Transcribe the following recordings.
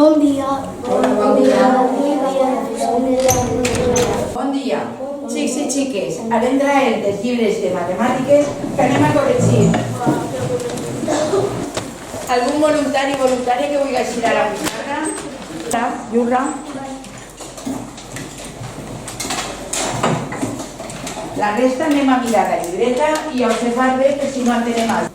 Bon dia. Bon dia. Bon dia. Xics i xiques, anem traient els llibres de matemàtiques que anem a corregir. Algun voluntari o voluntària que vulgui girar la pissarra? Jurra. La resta anem a mirar la llibreta i a observar bé que si no entenem alguna cosa.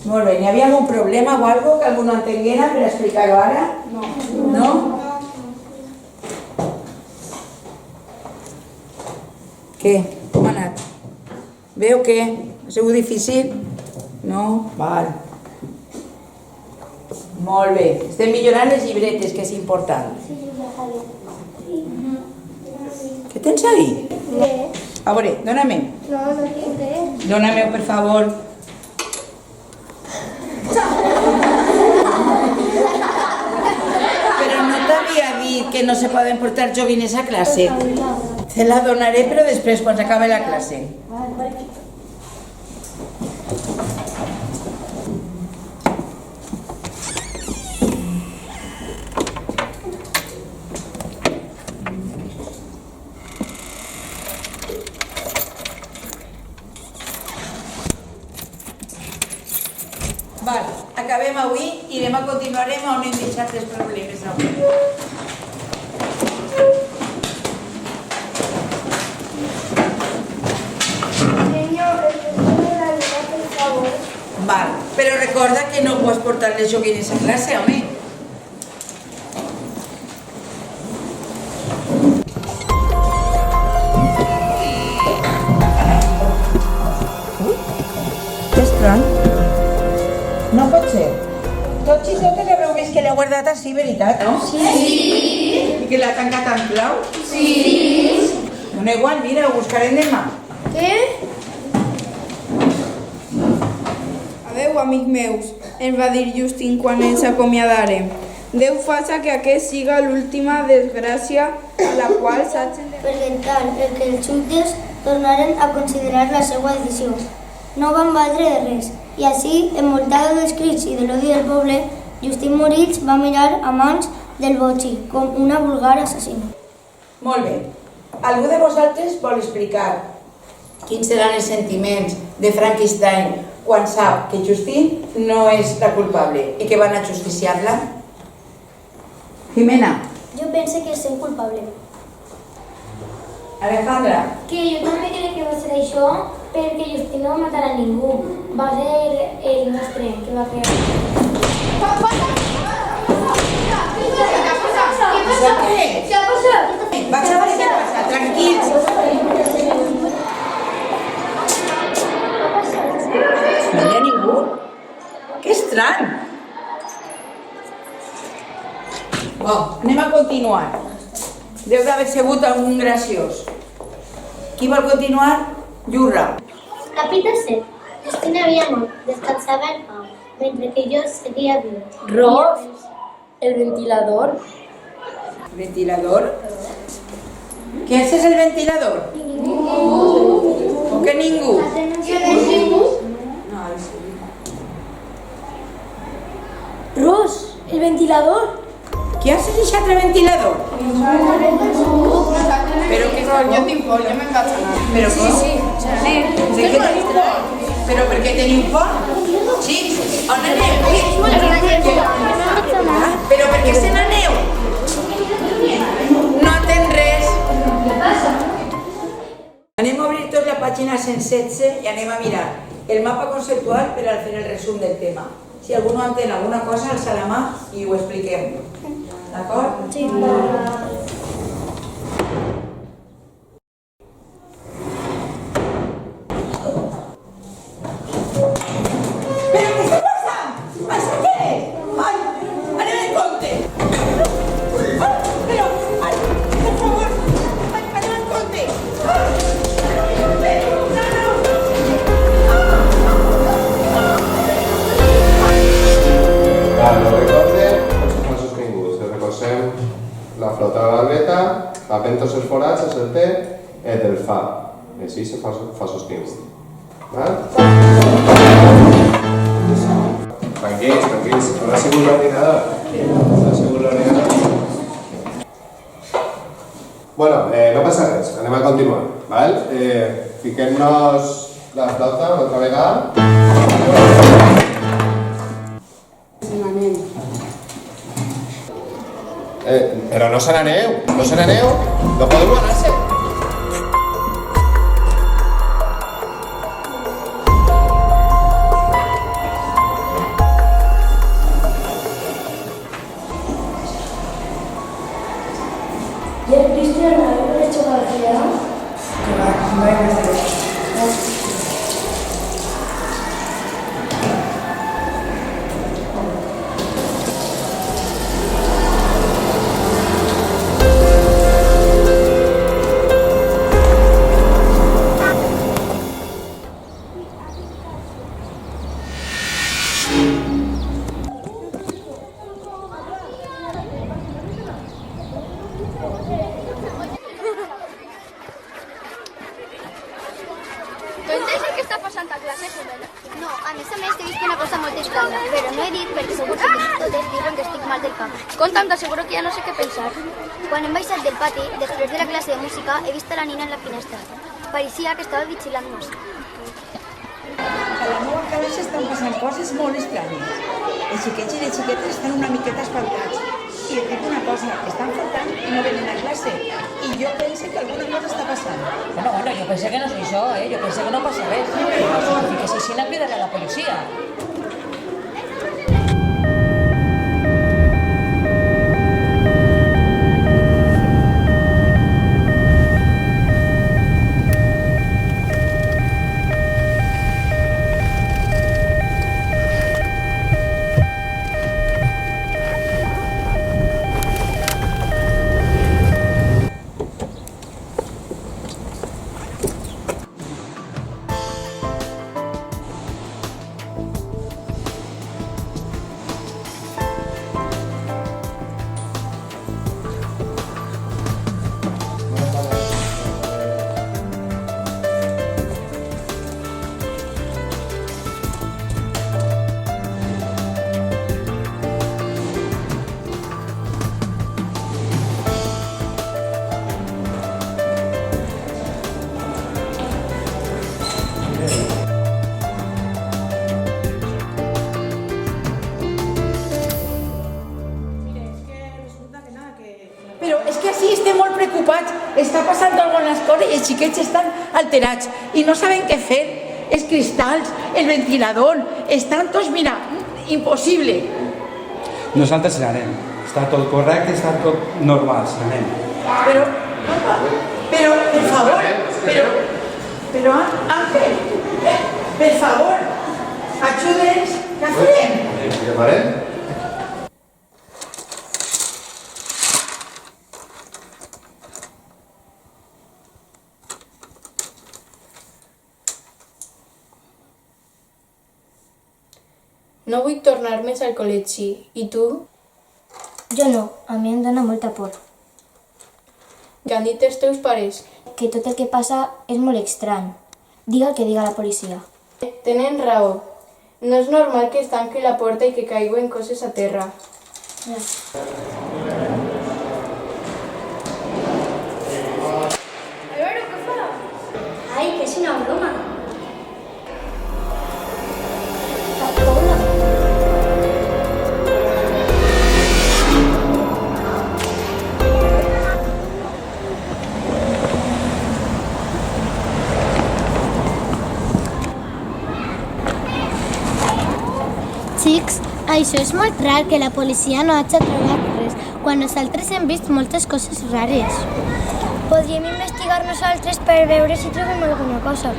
Molt bé, n'hi havia algun problema o alguna que algú no entenguera per explicar-ho ara? No. No? Què? Com ha anat? Bé o què? Ha sigut difícil? No? Val. Molt bé. Estem millorant les llibretes, que és important. Què tens ahí? A veure, dóna-me. No tinc res. Dóna-me, per favor. Però no t'havia dit que no se poden portar joguines a classe? Te la donaré, però després, quan s'acabi la classe. Val, acabem avui i demà continuarem on hem deixat els problemes avui. Val, però recorda que no pots portar les joguines a classe, home. Que estrany. No pot ser. Tots i totes haureu vist que l'heu guardat així, veritat, no? Sí. I que l'ha tancat amb clau? Sí. Dona igual, mira, ho buscarem demà. Què? Adeu, amics meus, ens va dir Justin quan ens acomiadarem. Déu faça que aquest siga l'última desgràcia a la qual s'hagin de... Per tal que els jutges tornaren a considerar la seva decisió. No van valdre de res, i així, envoltat dels crits i de l'odi del poble, Justin Moritz va mirar a mans del botxí com una vulgar assassina. Molt bé. Algú de vosaltres vol explicar quins seran els sentiments de Frankenstein quan sap que Justin no és la culpable i que van a justiciar-la? Jimena. Jo penso que és culpable. Alejandra. Que jo també crec que va ser això perquè Justin no va matar a ningú. Va ser el nostre que va crear. Què ha passat? Vaig a veure què passa, tranquils. No hi ha ningú? Que estrany. Anem a continuar. Deu d'haver sigut un graciós. Qui vol continuar? Jurra. Capítol 7. Justin havia mort, descansava en pau, mentre que jo seguia viu. Ros, el ventilador. ¿Ventilador? ¿Qué es el ventilador? Ningú. ¿Por qué ningú? Ros, el ventilador. ¿Qué haces ese otro ventilador? Pero qué Jo tinc por, jo me'n vaig anar. Pero ¿de qué tenéis por? ¿Pero por qué tenéis por? Sí, on aneu? Pero per què se n'aneu? No entén res. Anem a obrir tot la pàgina 116 i anem a mirar el mapa conceptual per a fer el resum del tema. Si algú no entén alguna cosa, alça la mà i ho expliquem. D'acord? Sí. Però què està passant? Això què és? Ai, anem en compte. Però, ai, per favor, anem en compte. Lo recorde, els falsos sostinguts. Recolzem la flota de l'aleta, tapem tots els forats, és el T, i del fa. I així se fa sostingut. Tranquils, tranquils. No ha sigut l'ordinador. No ha sigut l'ordinador. Bueno, no passa res. Anem a continuar, val? Fiquem-nos la flauta una altra vegada. Però no se n'aneu, no se n'aneu. No podeu anar-se. ¿Y el Cristian no ha hecho gracia? No hay más de eso. Entens el que està passant a classe, Ximena? No, a més he vist una cosa molt estranya, però no he dit perquè segur que totes diuen que estic mal del cap. Conta'm, t'asseguro que ja no sé què pensar. Quan hem baixat del pati, després de la classe de música, he vist a la nina en la finestra. Pareixia que estava vigilant-nos. A la meva classe estan passant coses molt estranyes. Els xiquets i les xiquetes estan una miqueta espantats. I et dic una cosa, estan faltant i no venen a classe. I jo penso que alguna cosa està passant. Bueno, jo pensé que no soy això, jo pensé que no passa res. Però si si així no cridaré a la policia. Però és que així estem molt preocupats. Està passant algunes coses i els xiquets estan alterats i no saben què fer. Els cristalls, el ventilador, estan tots, mira, impossible. Nosaltres l'anem. Està tot correcte, està tot normal, l'anem. Però, per favor, però, Ángel, per favor, ajuda'ns, què farem? Què farem? No vull tornar més al col·legi. I tu? Jo no, a mi em dóna molta por. Què han dit els teus pares? Que tot el que passa és molt estrany. Diga el que diga la policia. Tenen raó. No és normal que es tanqui la porta i que caiguen coses a terra. Álvaro, què fa? Ai, que és una broma. Xics, això és molt rar que la policia no hagi trobat res, quan nosaltres hem vist moltes coses rares. Podríem investigar nosaltres per veure si trobem alguna cosa.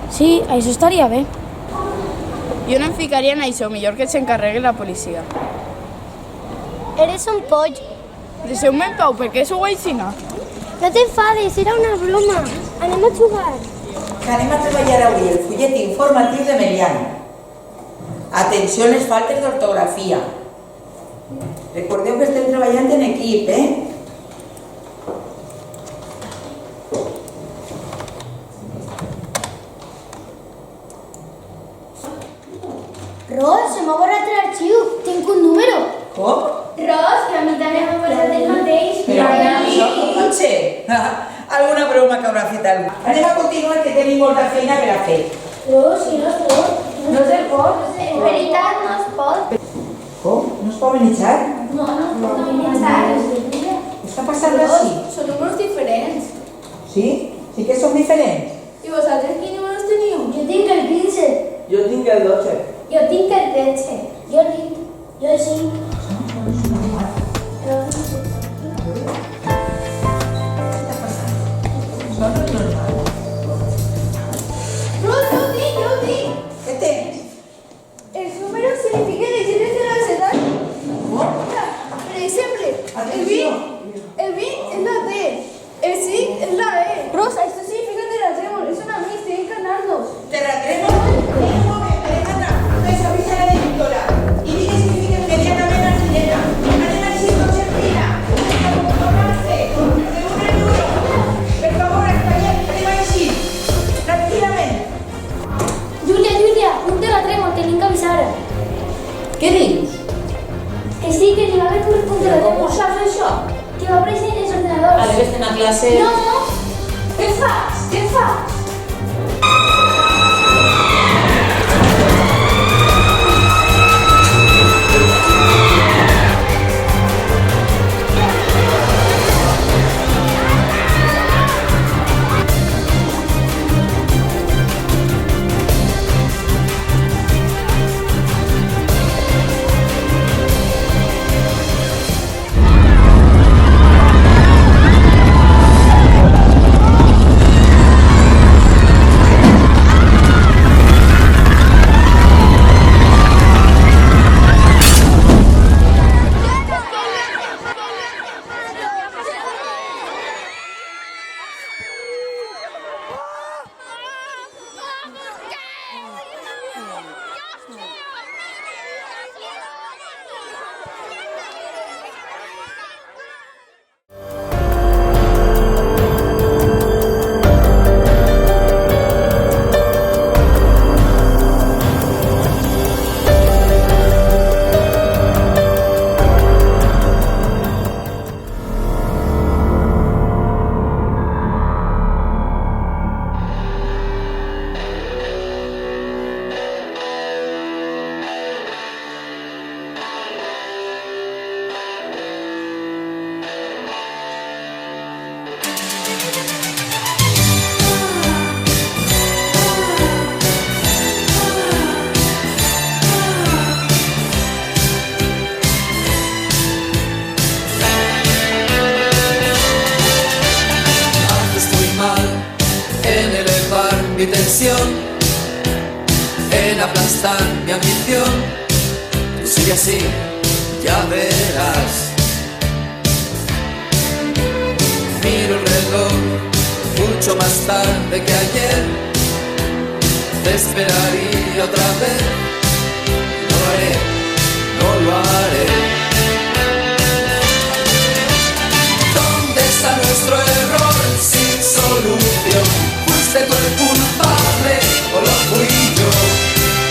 Sí, això estaria bé. Jo no em ficaria en això, millor que s'encarregui la policia. Eres un poll. Deixeu-me en pau, per què sou aixina? No t'enfades, era una broma. Anem a jugar. Que anem a treballar avui el fullet informatiu de Meriano. Atenció a les faltes d'ortografia. Recordeu que estem treballant en equip, Ros, Alguna broma que haurà fet algú. Anem a continuar, que tenim molta feina per a fer. No, si no es pot. No es pot? En veritat no es pot. Com? No es poden echar? No es pot. Què està passant així? Són números diferents. Sí? Sí que són diferents? I vosaltres quins números teniu? Jo tinc el 15. Jo tinc el 12. Jo tinc el 13. Jo el 5. Són els normals. No, jo ho tinc. Què tens? Els números signifiquen les lletres de la ciutat. Com? Per exemple, Atenció. el 20 es la D, el 5 es la E. Rosa, esto significa terratrèmol, es una mix, tienen que ganarnos. Terratrèmol? Un moment, Alejandra. Pues avisa a la directora. I di que significa inmediatament a la sirena. Anem així tots en fila. Tornar-se. Reúne el duro. Per favor, espanyol, anem així. Tranquil·lament. Júlia, un terratrèmol, tenim que avisar. Què dius? Que sí, que li va haver un Com terratrèmol. ho saps, això? Que va aparèixer en els A ordenadors. l'haver estar a classe... No! Què fas? Què fas? mi tensión, en aplastar mi ambición. Tú sigue así, ya verás. Miro el reloj, mucho más tarde que ayer. Te esperaría otra vez. No lo haré, no lo haré. ¿Dónde está nuestro error sin solución? ¿Fuiste tú el culpable o lo fui yo?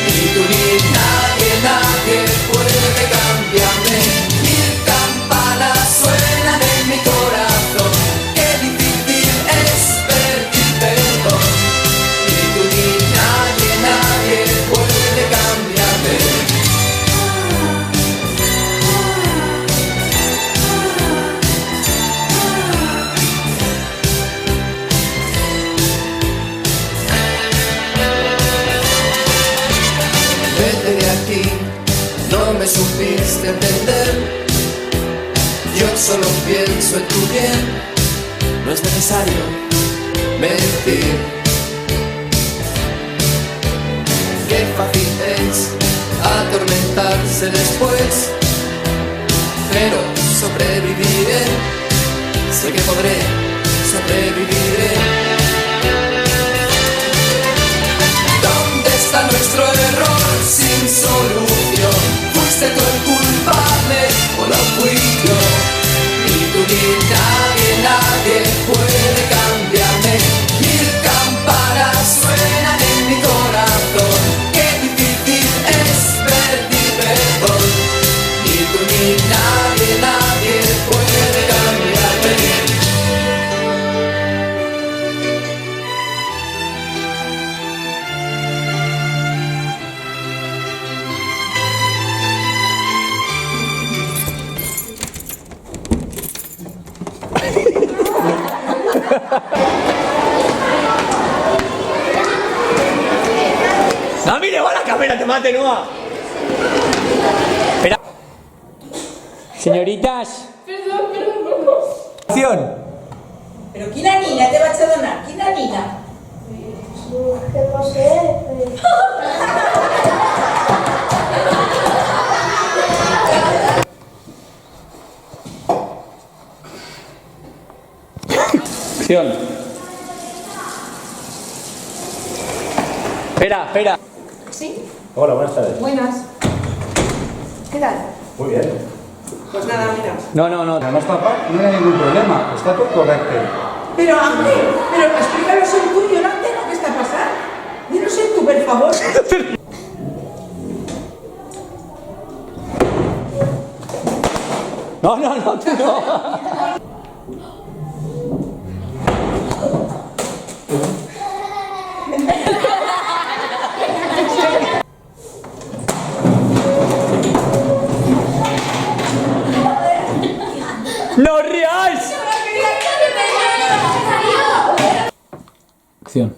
Ni tú ni nadie, nadie puede cambiarme. Mil campanas suenan en mi corazón. Qué difícil es pedir perdón. Ni tú ni nadie, nadie puede cambiarme. Vete de aquí, no me supiste entender. Yo solo pienso en tu bien, no es necesario mentir. Qué fácil es atormentarse después, pero sobreviviré, sé que podré, sobreviviré. ¿Dónde está nuestro error sin solución? ¿Fuiste tú el culpable o lo fui yo? Ni tú ni nadie, nadie puede cambiarme. Mil campanas suenan en mi corazón. Qué difícil es pedir perdón. Ni tú ni nadie, nadie puede cambiarme. ¡No mire, va la cámara, te mate, Noa! Espera. Señoritas. Perdón. Acción. Però quina nina te vaig a donar? Quina nina? Que no sé. Acción. Espera. Sí. Hola, buenas tardes. Buenas. ¿Qué tal? Muy bien. Pues nada, mira. No. Además, papá, no hay ningún problema. Está todo correcto. Pero Ángel, explícalos en tú, yo no entiendo qué está pasando. Dinos en tú, por favor. No, tú no. ¡No ríais! Acción.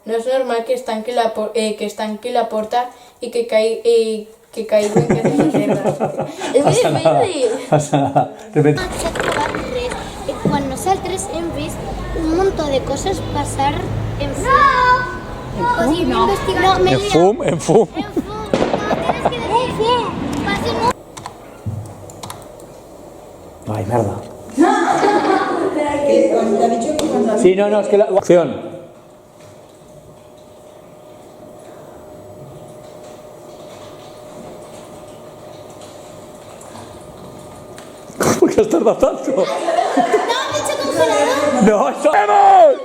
No es normal que estanque la puerta y que caiga en casa terra. És Passa nada. difícil. Passa nada. Repete. No s'ha trobat res. Quan nosaltres hem vist un muntó de coses passar en fum. O sigui, hem investigat... No, En fum. En fum. No, tienes que decir... Pasen un... Ay, merda. Te ha dicho que cuando... Sí, no, es que la... Acción. ¿Por qué has tardado tanto? No, han dicho congelador. ¡No, eso... ¡Vamos!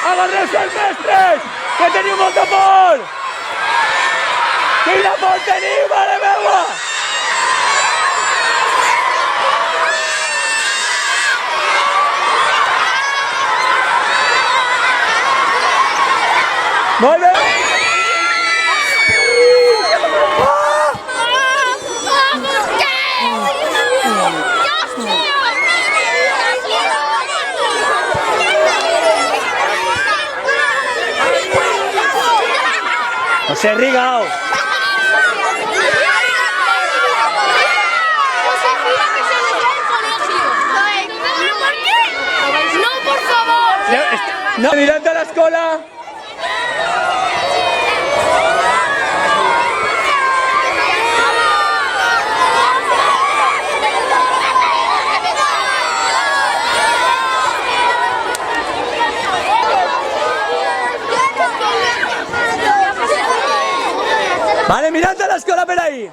¡Agarreu-se els mestres! Que teniu molta por! Quina por teniu, mare meua! Molt bé! ¡No se rigao! No, por favor. No, mirad a la escola. Vale, mirad a la escola por ahí.